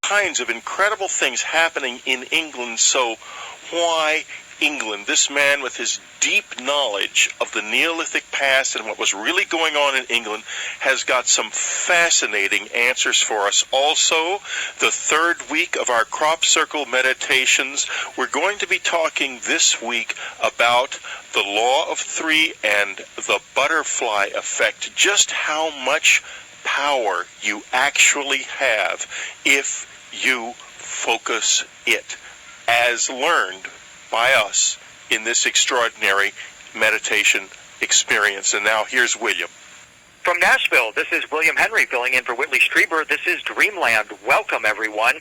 kinds of incredible things happening in England. So why England? This man with his deep knowledge of the Neolithic past and what was really going on in England has got some fascinating answers for us. Also, the third week of our Crop Circle meditations, we're going to be talking this week about the law of three and the butterfly effect, just how much power you actually have if you focus it, as learned by us in this extraordinary meditation experience. And now here's William. From Nashville, this is William Henry filling in for Whitley Strieber. This is Dreamland. Welcome, everyone.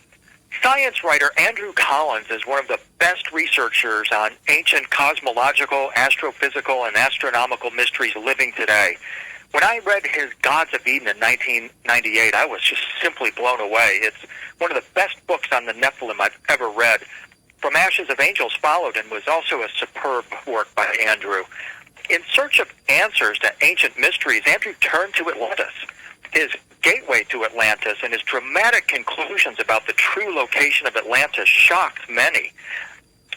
Science writer Andrew Collins is one of the best researchers on ancient cosmological, astrophysical, and astronomical mysteries living today. When I read his Gods of Eden in 1998, I was just simply blown away. It's one of the best books on the Nephilim I've ever read. From Ashes of Angels followed and was also a superb work by Andrew. In search of answers to ancient mysteries, Andrew turned to Atlantis. His gateway to Atlantis and his dramatic conclusions about the true location of Atlantis shocked many.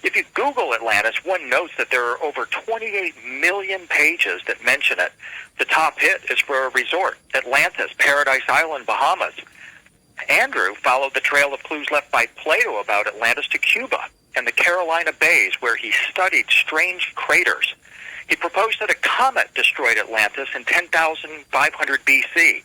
If you Google Atlantis, one notes that there are over 28 million pages that mention it. The top hit is for a resort, Atlantis, Paradise Island, Bahamas. Andrew followed the trail of clues left by Plato about Atlantis to Cuba and the Carolina Bays, where he studied strange craters. He proposed that a comet destroyed Atlantis in 10,500 BC.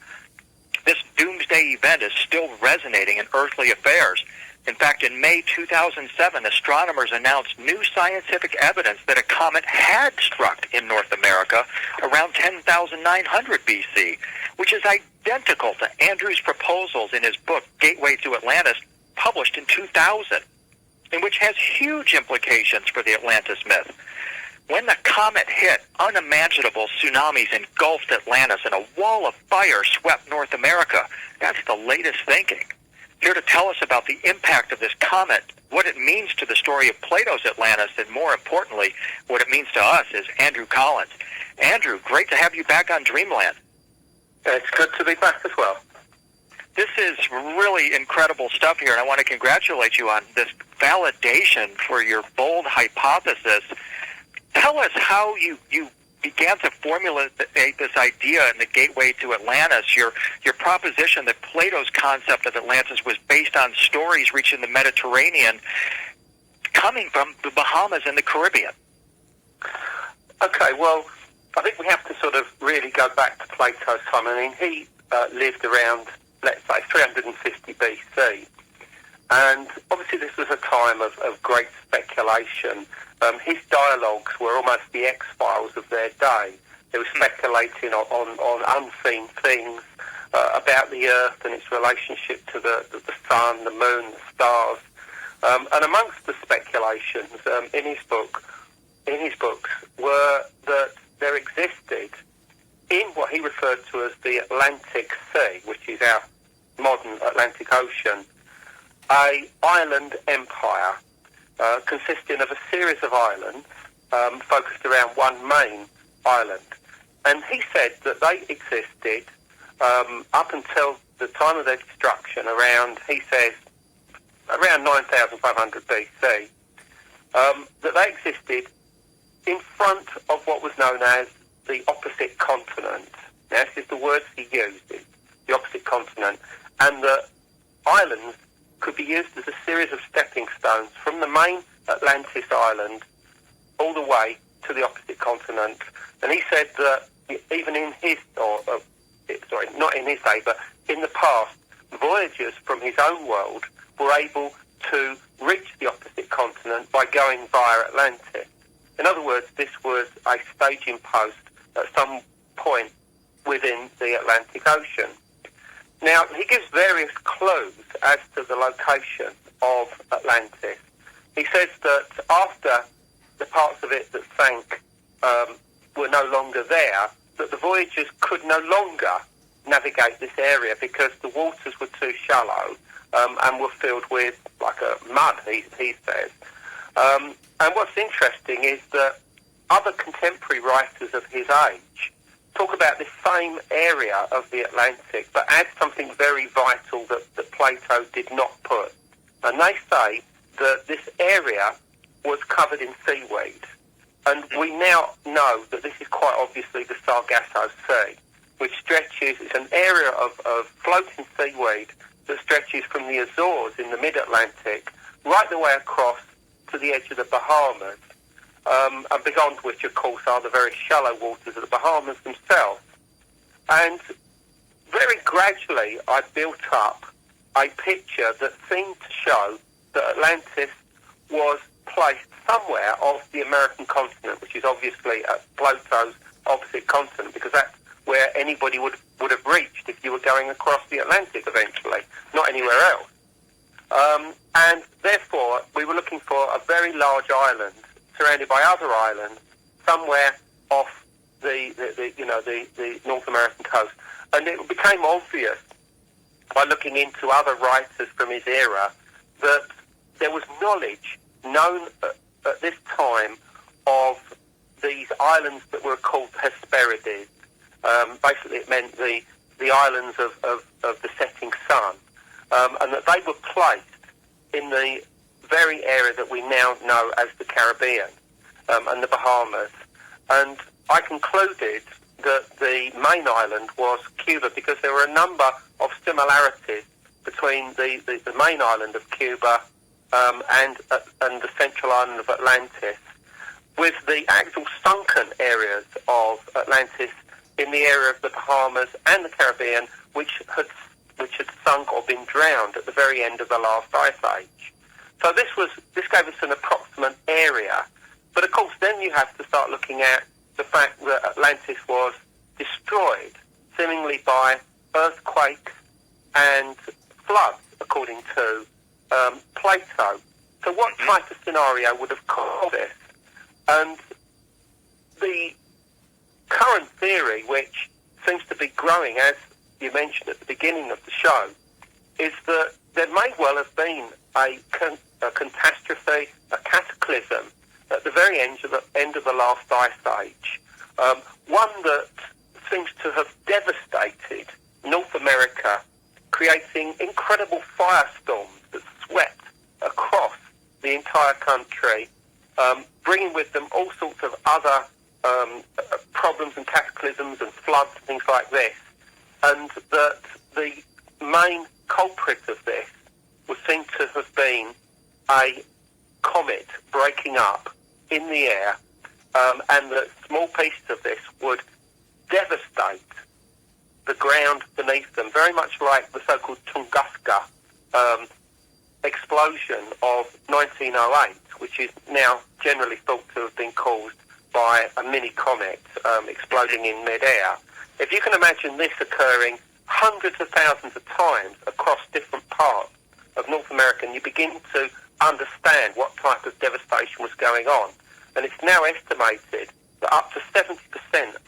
This doomsday event is still resonating in earthly affairs. In fact, in May 2007, astronomers announced new scientific evidence that a comet had struck in North America around 10,900 BC, which is identical to Andrew's proposals in his book, Gateway to Atlantis, published in 2000, and which has huge implications for the Atlantis myth. When the comet hit, unimaginable tsunamis engulfed Atlantis and a wall of fire swept North America. That's the latest thinking. Here to tell us about the impact of this comet, what it means to the story of Plato's Atlantis, and more importantly, what it means to us, is Andrew Collins. Andrew, great to have you back on Dreamland. It's good to be back as well. This is really incredible stuff here, and I want to congratulate you on this validation for your bold hypothesis. Tell us how you began to formulate this idea in the Gateway to Atlantis, your proposition that Plato's concept of Atlantis was based on stories reaching the Mediterranean coming from the Bahamas and the Caribbean. Okay, well, I think we have to sort of really go back to Plato's time. I mean, he lived around, let's say, 350 BC. And obviously this was a time of great speculation. His dialogues were almost the X-Files of their day. They were speculating on unseen things about the Earth and its relationship to the sun, the moon, the stars. And amongst the speculations in his books were that there existed in what he referred to as the Atlantic Sea, which is our modern Atlantic Ocean, an island empire consisting of a series of islands focused around one main island. And he said that they existed up until the time of their destruction, around 9,500 BC, that they existed in front of what was known as the opposite continent. Now, this is the words he used, the opposite continent, and the islands could be used as a series of stepping stones from the main Atlantis island all the way to the opposite continent. And he said that even in his, not in his day, but in the past, voyagers from his own world were able to reach the opposite continent by going via Atlantis. In other words, this was a staging post at some point within the Atlantic Ocean. Now, he gives various clues as to the location of Atlantis. He says that after the parts of it that sank were no longer there, that the voyagers could no longer navigate this area because the waters were too shallow and were filled with mud, he says. And what's interesting is that other contemporary writers of his age talk about this same area of the Atlantic, but add something very vital that Plato did not put. And they say that this area was covered in seaweed. And we now know that this is quite obviously the Sargasso Sea, which stretches, it's an area of floating seaweed that stretches from the Azores in the mid-Atlantic right the way across to the edge of the Bahamas, and beyond which, of course, are the very shallow waters of the Bahamas themselves. And very gradually, I built up a picture that seemed to show that Atlantis was placed somewhere off the American continent, which is obviously at Plato's opposite continent, because that's where anybody would have reached if you were going across the Atlantic eventually, not anywhere else. And therefore, we were looking for a very large island surrounded by other islands somewhere off the North American coast. And it became obvious by looking into other writers from his era that there was knowledge known at this time of these islands that were called Hesperides. Basically, it meant the islands of the setting sun, and that they were placed in the very area that we now know as the Caribbean and the Bahamas. And I concluded that the main island was Cuba because there were a number of similarities between the main island of Cuba and the central island of Atlantis, with the actual sunken areas of Atlantis in the area of the Bahamas and the Caribbean, which had sunk or been drowned at the very end of the last ice age. So this gave us an approximate area, but of course then you have to start looking at the fact that Atlantis was destroyed, seemingly by earthquakes and floods, according to Plato. So what type of scenario would have caused this? And the current theory, which seems to be growing, as you mentioned at the beginning of the show, is that there may well have been a catastrophe, a cataclysm at the very end of the last ice age, one that seems to have devastated North America, creating incredible firestorms that swept across the entire country, bringing with them all sorts of other problems and cataclysms and floods and things like this, and that the main culprit of this would seem to have been a comet breaking up in the air, and that small pieces of this would devastate the ground beneath them, very much like the so-called Tunguska explosion of 1908, which is now generally thought to have been caused by a mini comet exploding in mid-air. If you can imagine this occurring hundreds of thousands of times across different parts of North America, and you begin to understand what type of devastation was going on. And it's now estimated that up to 70%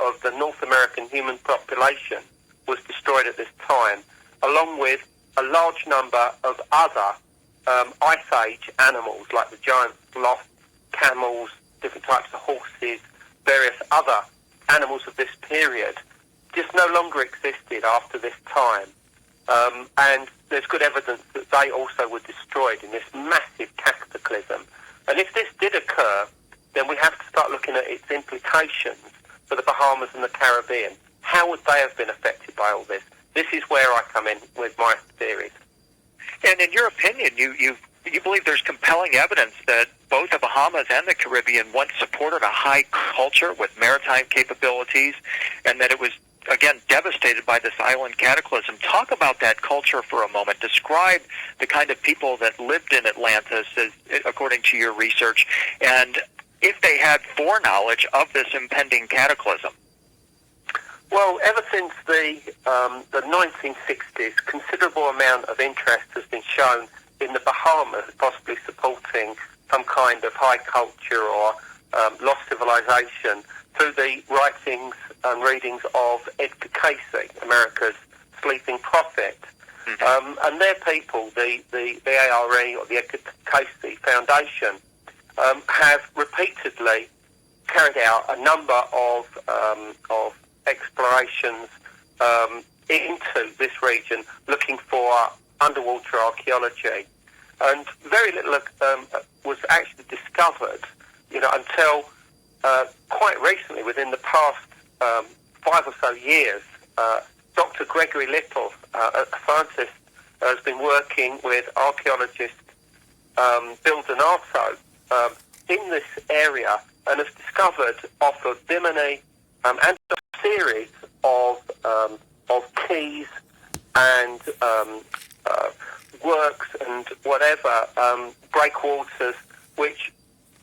of the North American human population was destroyed at this time, along with a large number of other Ice Age animals like the giant sloth, camels, different types of horses, various other animals of this period just no longer existed after this time. And there's good evidence that they also were destroyed in this massive cataclysm. And if this did occur, then we have to start looking at its implications for the Bahamas and the Caribbean. How would they have been affected by all this? This is where I come in with my theories. And in your opinion, you believe there's compelling evidence that both the Bahamas and the Caribbean once supported a high culture with maritime capabilities, and that it was, again, devastated by this island cataclysm. Talk about that culture for a moment. Describe the kind of people that lived in Atlantis, according to your research, and if they had foreknowledge of this impending cataclysm. Well, ever since the 1960s, considerable amount of interest has been shown in the Bahamas, possibly supporting some kind of high culture or lost civilization through the writings and readings of Edgar Cayce, America's sleeping prophet. And their people, the ARE, or the Edgar Cayce Foundation, have repeatedly carried out a number of explorations into this region looking for underwater archaeology. And very little was actually discovered, until quite recently, within the past 5 or so years. Dr. Gregory Little, a scientist, has been working with archaeologist Bill Donato in this area and has discovered off of Bimini and a series of keys and works and whatever breakwaters which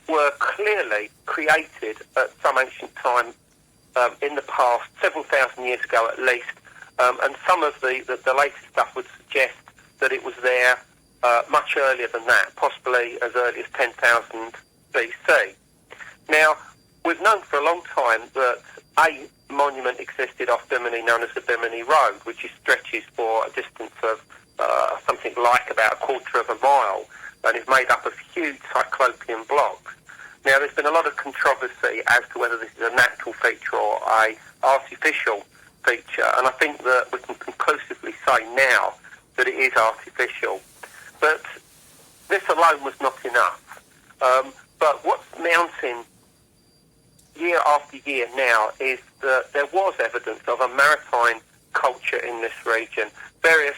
were clearly created at some ancient time in the past, several thousand years ago at least, and some of the latest stuff would suggest that it was there much earlier than that, possibly as early as 10,000 BC. Now, we've known for a long time that a monument existed off Bimini known as the Bimini Road, which stretches for a distance of something like about a quarter of a mile and is made up of huge cyclopean blocks. Now, there's been a lot of controversy as to whether this is a natural feature or a artificial feature, and I think that we can conclusively say now that it is artificial. But this alone was not enough. But what's mounting year after year now is that there was evidence of a maritime culture in this region. Various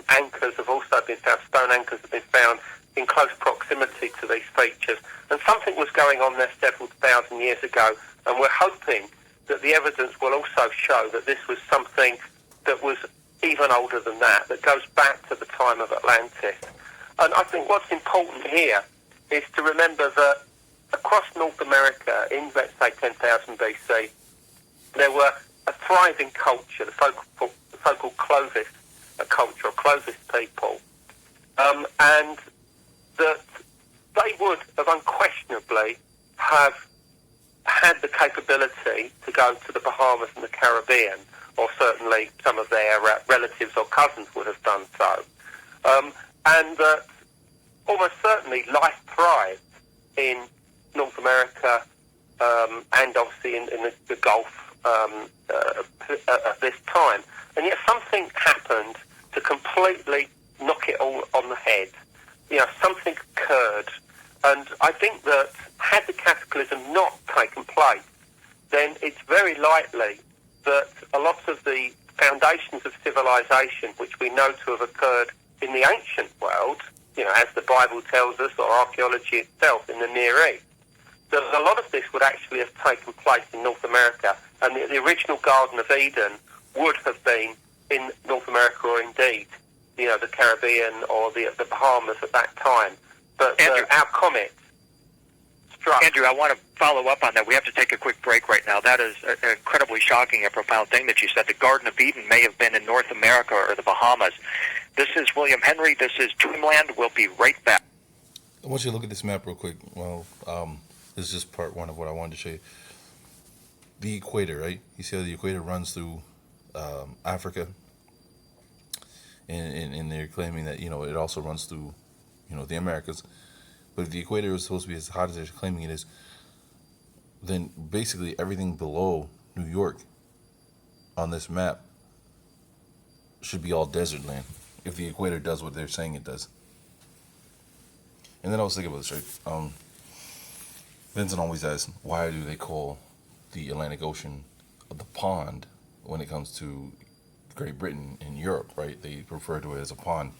anchors have also been found, stone anchors have been found in close proximity to these features. And something was going on there several thousand years ago, and we're hoping that the evidence will also show that this was something that was even older than that goes back to the time of Atlantis. And I think what's important here is to remember that across North America in, let's say, 10,000 BC, there were a thriving culture, the so-called Clovis culture, or Clovis people, and that they would have unquestionably have had the capability to go to the Bahamas and the Caribbean, or certainly some of their relatives or cousins would have done so. And that almost certainly life thrived in North America and obviously in the Gulf at this time. And yet something happened to completely knock it all on the head. Something occurred. And I think that had the cataclysm not taken place, then it's very likely that a lot of the foundations of civilization, which we know to have occurred in the ancient world, as the Bible tells us, or archaeology itself in the Near East, that a lot of this would actually have taken place in North America, and the original Garden of Eden would have been in North America, or indeed, the Caribbean or the Bahamas at that time. But our comet struck. Andrew, I want to follow up on that. We have to take a quick break right now. That is an incredibly shocking and profound thing that you said. The Garden of Eden may have been in North America or the Bahamas. This is William Henry. This is Dreamland. We'll be right back. I want you to look at this map real quick. Well, this is just part one of what I wanted to show you. The equator, right? You see how the equator runs through Africa? And they're claiming that, it also runs through, the Americas. But if the equator is supposed to be as hot as they're claiming it is, then basically everything below New York on this map should be all desert land, if the equator does what they're saying it does. And then I was thinking about this, right? Vincent always asks, why do they call the Atlantic Ocean the pond when it comes to Great Britain and Europe, right? They refer to it as a pond.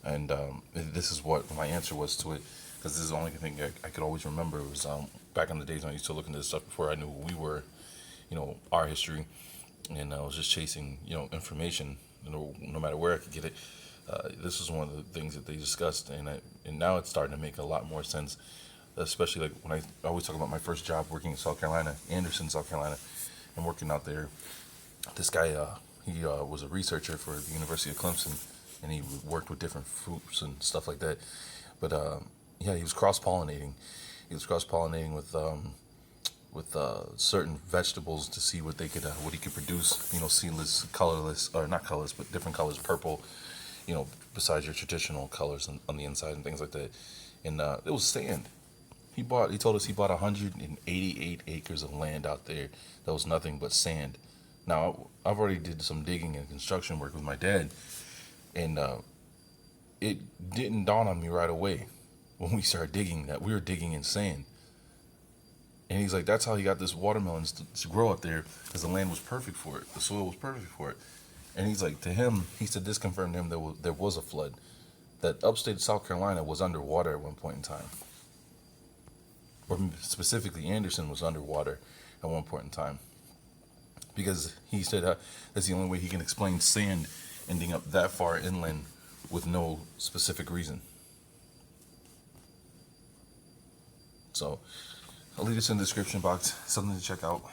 And this is what my answer was to it, because this is the only thing I could always remember. It was back in the days when I used to look into this stuff before I knew who we were, our history, and I was just chasing, information, no matter where I could get it. This was one of the things that they discussed, and now it's starting to make a lot more sense, especially like when I always talk about my first job working in South Carolina, Anderson, South Carolina, and working out there. This guy, he was a researcher for the University of Clemson, and he worked with different fruits and stuff like that. But he was cross-pollinating. He was cross-pollinating with certain vegetables to see what he could produce. Seedless, colorless, or not colorless, but different colors, purple. Besides your traditional colors on the inside and things like that. And it was sand. He told us he bought 188 acres of land out there that was nothing but sand. Now, I've already did some digging and construction work with my dad, and it didn't dawn on me right away when we started digging that we were digging in sand. And he's like, that's how he got this watermelons to grow up there, because the land was perfect for it. The soil was perfect for it. And he's like, to him, he said this confirmed to him there was a flood. That upstate South Carolina was underwater at one point in time. Or specifically, Anderson was underwater at one point in time. Because he said that's the only way he can explain sand ending up that far inland with no specific reason. So I'll leave this in the description box, something to check out.